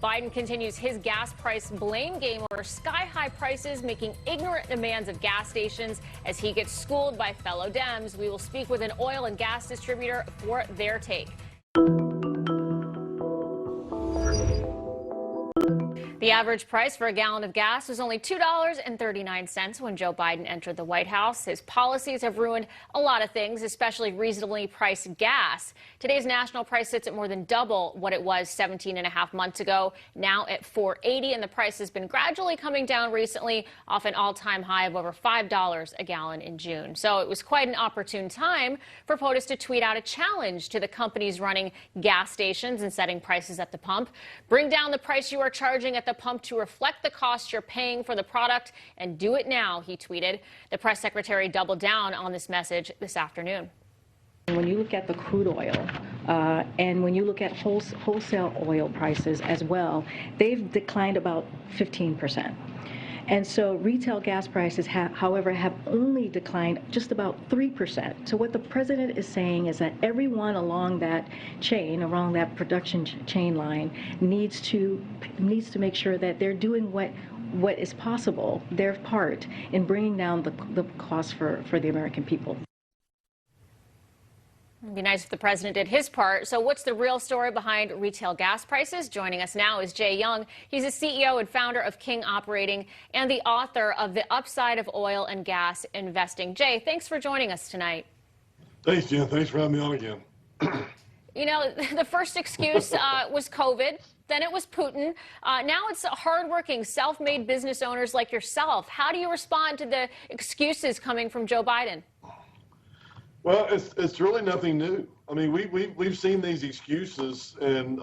Biden continues his gas price blame game over sky-high prices, making ignorant demands of gas stations as he gets schooled by fellow Dems. We will speak with an oil and gas distributor for their take. The average price for a gallon of gas was only $2.39 when Joe Biden entered the White House. His policies have ruined a lot of things, especially reasonably priced gas. Today's national price sits at more than double what it was 17 and a half months ago, now at $4.80, and the price has been gradually coming down recently, off an all-time high of over $5 a gallon in June. So it was quite an opportune time for POTUS to tweet out a challenge to the companies running gas stations and setting prices at the pump. Bring down the price you are charging at the pump to reflect the cost you're paying for the product, and do it now, he tweeted. The press secretary doubled down on this message this afternoon. When you look at the crude oil and when you look at wholesale oil prices as well, they've declined about 15%. And so retail gas prices, however, have only declined just about 3%. So what the president is saying is that everyone along that chain, along that production chain line, needs to make sure that they're doing what is possible, their part in bringing down the cost for the American people. It'd be nice if the president did his part. So what's the real story behind retail gas prices? Joining us now is Jay Young. He's the CEO and founder of King Operating and the author of The Upside of Oil and Gas Investing. Jay, thanks for joining us tonight. Thanks, Jen. Thanks for having me on again. You know, the first excuse was COVID. Then it was Putin. Now it's hardworking, self-made business owners like yourself. How do you respond to the excuses coming from Joe Biden? Well, it's really nothing new. I mean, we've seen these excuses, and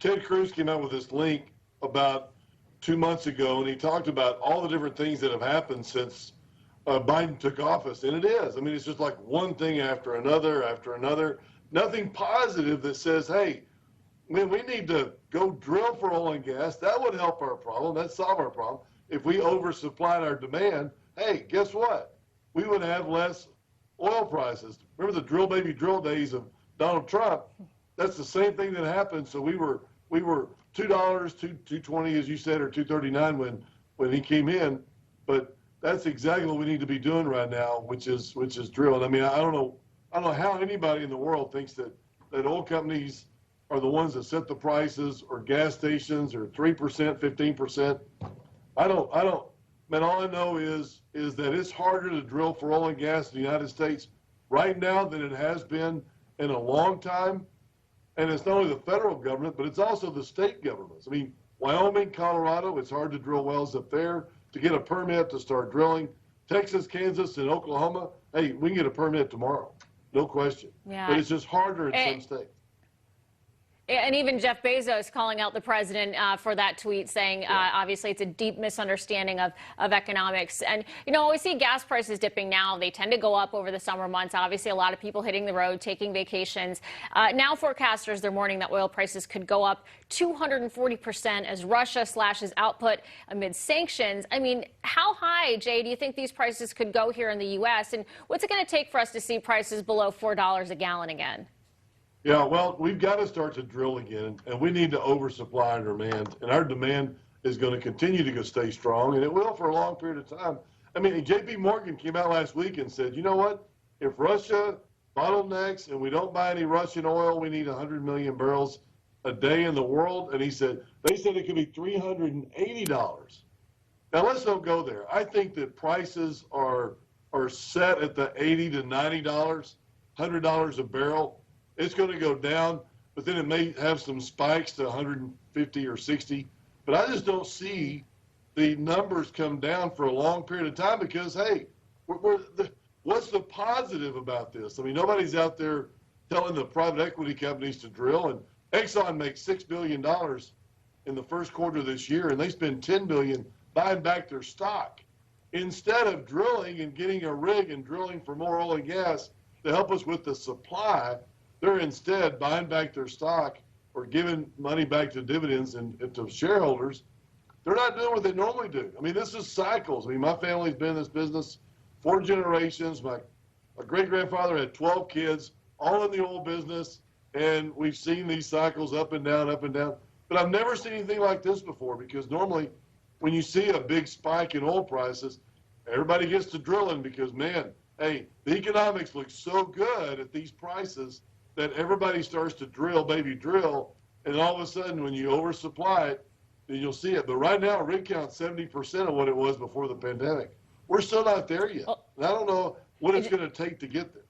Ted Cruz came out with this link about 2 months ago, and he talked about all the different things that have happened since Biden took office, and it is. I mean, it's just like one thing after another. Nothing positive that says, hey, man, we need to go drill for oil and gas. That would help our problem. That'd solve our problem. If we oversupplied our demand, hey, guess what? We would have less oil prices. Remember the drill baby drill days of Donald Trump? That's the same thing that happened. So we were $2, $2.20 as you said, or $2.39 when he came in. But that's exactly what we need to be doing right now, which is drilling. I mean, I don't know how anybody in the world thinks that oil companies are the ones that set the prices, or gas stations, or 3%, 15%. I don't. Man, all I know is that it's harder to drill for oil and gas in the United States right now than it has been in a long time. And it's not only the federal government, but it's also the state governments. I mean, Wyoming, Colorado, it's hard to drill wells up there to get a permit to start drilling. Texas, Kansas, and Oklahoma, hey, we can get a permit tomorrow, no question. Yeah. But it's just harder in some states. And even Jeff Bezos calling out the president for that tweet, saying, obviously, it's a deep misunderstanding of economics. And, we see gas prices dipping now. They tend to go up over the summer months. Obviously, a lot of people hitting the road, taking vacations. Now forecasters, they're warning that oil prices could go up 240% as Russia slashes output amid sanctions. I mean, how high, Jay, do you think these prices could go here in the U.S.? And what's it going to take for us to see prices below $4 a gallon again? Yeah, well, we've got to start to drill again, and we need to oversupply our demand, and our demand is going to continue to stay strong, and it will for a long period of time. I mean, J.P. Morgan came out last week and said, you know what, if Russia bottlenecks and we don't buy any Russian oil, we need 100 million barrels a day in the world, and they said it could be $380. Now, let's don't go there. I think that prices are set at the $80 to $90, $100 a barrel. It's going to go down, but then it may have some spikes to 150 or 60. But I just don't see the numbers come down for a long period of time because, hey, what's the positive about this? I mean, nobody's out there telling the private equity companies to drill. And Exxon makes $6 billion in the first quarter of this year, and they spend $10 billion buying back their stock instead of drilling and getting a rig and drilling for more oil and gas to help us with the supply. They're instead buying back their stock or giving money back to dividends and to shareholders. They're not doing what they normally do. I mean, this is cycles. I mean, my family's been in this business 4 generations. My great-grandfather had 12 kids, all in the oil business, and we've seen these cycles up and down, but But I've never seen anything like this before, because normally when you see a big spike in oil prices, everybody gets to drilling because, man, hey, the economics look so good at these prices that everybody starts to drill, baby drill, and all of a sudden when you oversupply it, then you'll see it. But right now, rig count's 70% of what it was before the pandemic. We're still not there yet. And I don't know what it's going to take to get there.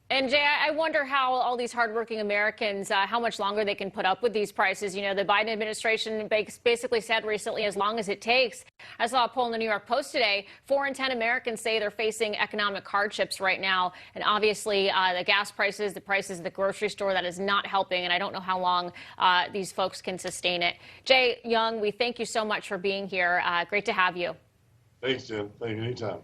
And Jay, I wonder how all these hardworking Americans, how much longer they can put up with these prices. You know, the Biden administration basically said recently, as long as it takes. I saw a poll in the New York Post today. 4 in 10 Americans say they're facing economic hardships right now. And obviously, the gas prices, the prices at the grocery store, that is not helping. And I don't know how long these folks can sustain it. Jay Young, we thank you so much for being here. Great to have you. Thanks, Jen. Thank you. Anytime.